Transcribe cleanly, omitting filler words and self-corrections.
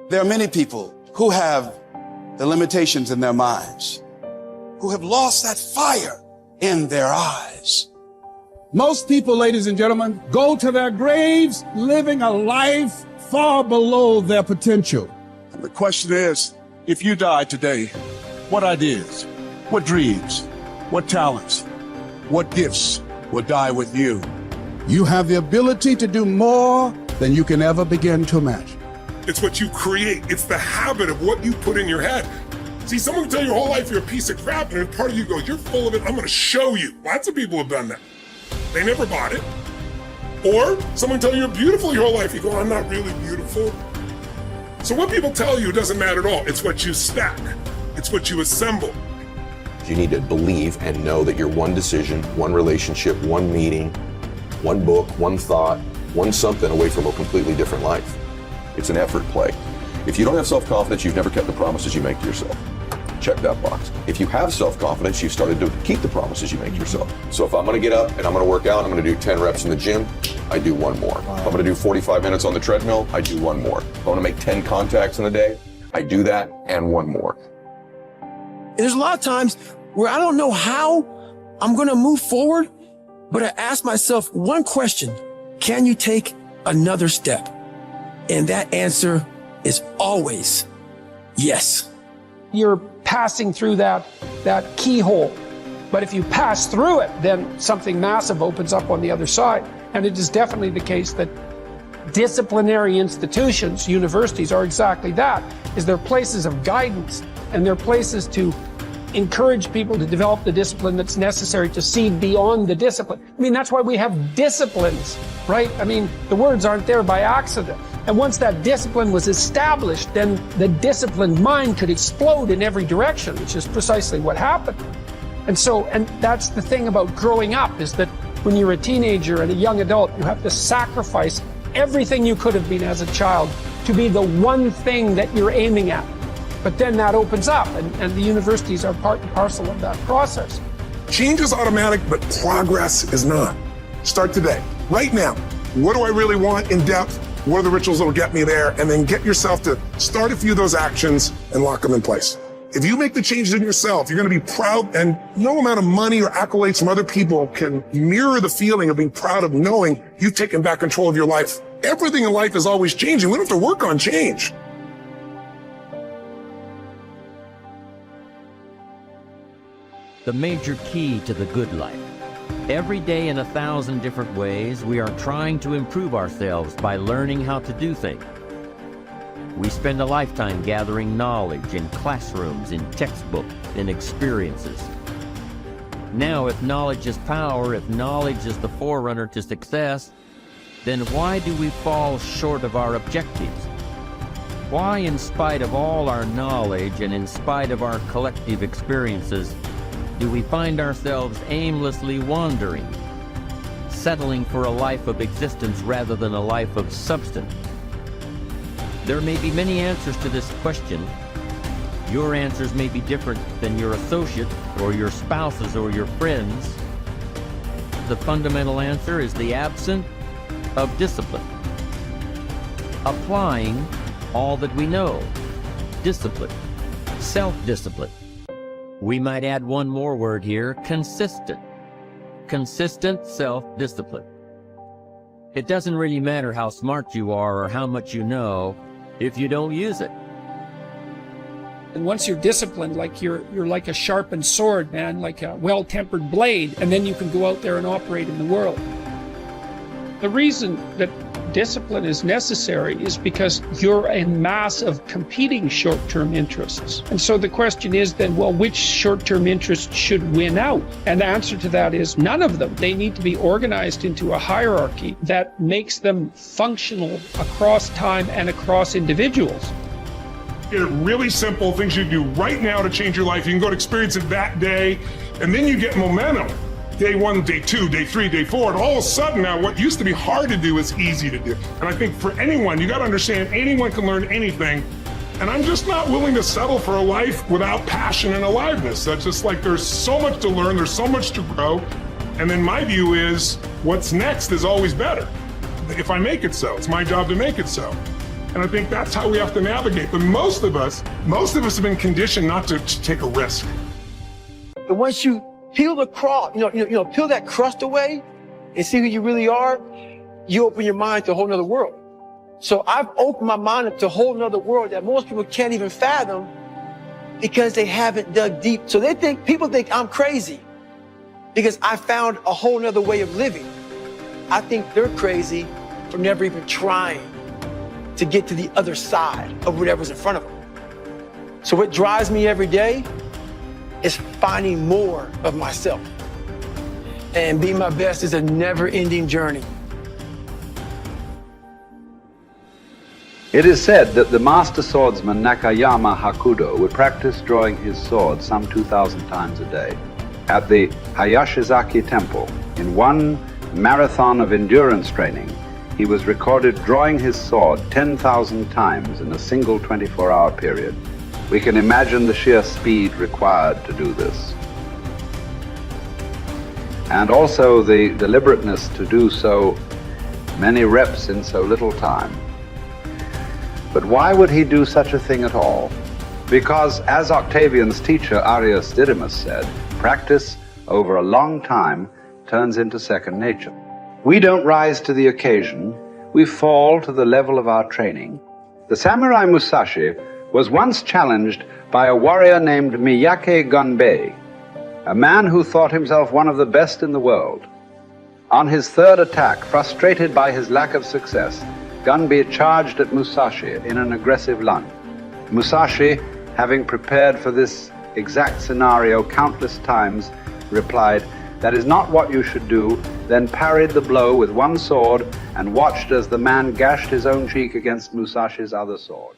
There are many people who have the limitations in their minds, who have lost that fire in their eyes. Most people, ladies and gentlemen, go to their graves living a life far below their potential. And the question is, if you died today, what ideas, what dreams, what talents, what gifts will die with you? You have the ability to do more than you can ever begin to imagine. It's what you create. It's the habit of what you put in your head. See, someone can tell you your whole life you're a piece of crap, and part of you goes, you're full of it, I'm gonna show you. Lots of people have done that. They never bought it. Or someone tell you you're beautiful your whole life, you go, I'm not really beautiful. So what people tell you doesn't matter at all. It's what you stack. It's what you assemble. You need to believe and know that you're one decision, one relationship, one meeting, one book, one thought, one something away from a completely different life. It's an effort play. If you don't have self-confidence, you've never kept the promises you make to yourself. Check that box. If you have self-confidence, you've started to keep the promises you make to yourself. So if I'm gonna get up and I'm gonna work out, I'm gonna do 10 reps in the gym, I do one more. If I'm gonna do 45 minutes on the treadmill, I do one more. If I wanna make 10 contacts in a day, I do that and one more. There's a lot of times where I don't know how I'm gonna move forward, but I ask myself one question: can you take another step? And that answer is always yes. You're passing through that keyhole. But if you pass through it, then something massive opens up on the other side. And it is definitely the case that disciplinary institutions, universities, are exactly that, is they're places of guidance, and they're places to encourage people to develop the discipline that's necessary to see beyond the discipline. I mean, that's why we have disciplines, right? I mean, the words aren't there by accident. And once that discipline was established, then the disciplined mind could explode in every direction, which is precisely what happened. And that's the thing about growing up, is that when you're a teenager and a young adult, you have to sacrifice everything you could have been as a child to be the one thing that you're aiming at. But then that opens up, and the universities are part and parcel of that process. Change is automatic, but progress is not. Start today, right now. What do I really want in depth? What are the rituals that will get me there? And then get yourself to start a few of those actions and lock them in place. If you make the changes in yourself, you're going to be proud, and no amount of money or accolades from other people can mirror the feeling of being proud of knowing you've taken back control of your life. Everything in life is always changing. We don't have to work on change. The major key to the good life. Every day in 1,000 different ways, we are trying to improve ourselves by learning how to do things. We spend a lifetime gathering knowledge in classrooms, in textbooks, in experiences. Now, if knowledge is power, if knowledge is the forerunner to success, then why do we fall short of our objectives? Why, in spite of all our knowledge and in spite of our collective experiences, do we find ourselves aimlessly wandering, settling for a life of existence rather than a life of substance? There may be many answers to this question. Your answers may be different than your associates or your spouses or your friends. The fundamental answer is the absence of discipline. Applying all that we know. Discipline. Self-discipline. We might add one more word here: consistent. Consistent self-discipline. It doesn't really matter how smart you are or how much you know if you don't use it. And once you're disciplined, like you're like a sharpened sword, man, like a well-tempered blade, and then you can go out there and operate in the world. The reason that discipline is necessary is because you're a mass of competing short-term interests. And so the question is then, well, which short-term interests should win out? And the answer to that is none of them. They need to be organized into a hierarchy that makes them functional across time and across individuals. Get it really simple, things you do right now to change your life. You can go to experience it that day, and then you get momentum. Day 1, day 2, day 3, day 4, and all of a sudden now what used to be hard to do is easy to do. And I think for anyone, you got to understand, anyone can learn anything. And I'm just not willing to settle for a life without passion and aliveness. That's just like, there's so much to learn, there's so much to grow. And then my view is, what's next is always better. If I make it so, it's my job to make it so. And I think that's how we have to navigate. But most of us have been conditioned not to take a risk. But once you peel the crust, peel that crust away and see who you really are, you open your mind to a whole nother world. So I've opened my mind up to a whole nother world that most people can't even fathom because they haven't dug deep. So people think I'm crazy because I found a whole nother way of living. I think they're crazy for never even trying to get to the other side of whatever's in front of them. So what drives me every day is finding more of myself. And being my best is a never-ending journey. It is said that the master swordsman Nakayama Hakudo would practice drawing his sword some 2,000 times a day. At the Hayashizaki Temple, in one marathon of endurance training, he was recorded drawing his sword 10,000 times in a single 24-hour period. We can imagine the sheer speed required to do this. And also the deliberateness to do so many reps in so little time. But why would he do such a thing at all? Because, as Octavian's teacher Arrius Didymus said, practice over a long time turns into second nature. We don't rise to the occasion, we fall to the level of our training. The samurai Musashi was once challenged by a warrior named Miyake Gunbei, a man who thought himself one of the best in the world. On his third attack, frustrated by his lack of success, Gunbei charged at Musashi in an aggressive lunge. Musashi, having prepared for this exact scenario countless times, replied, "That is not what you should do," then parried the blow with one sword and watched as the man gashed his own cheek against Musashi's other sword.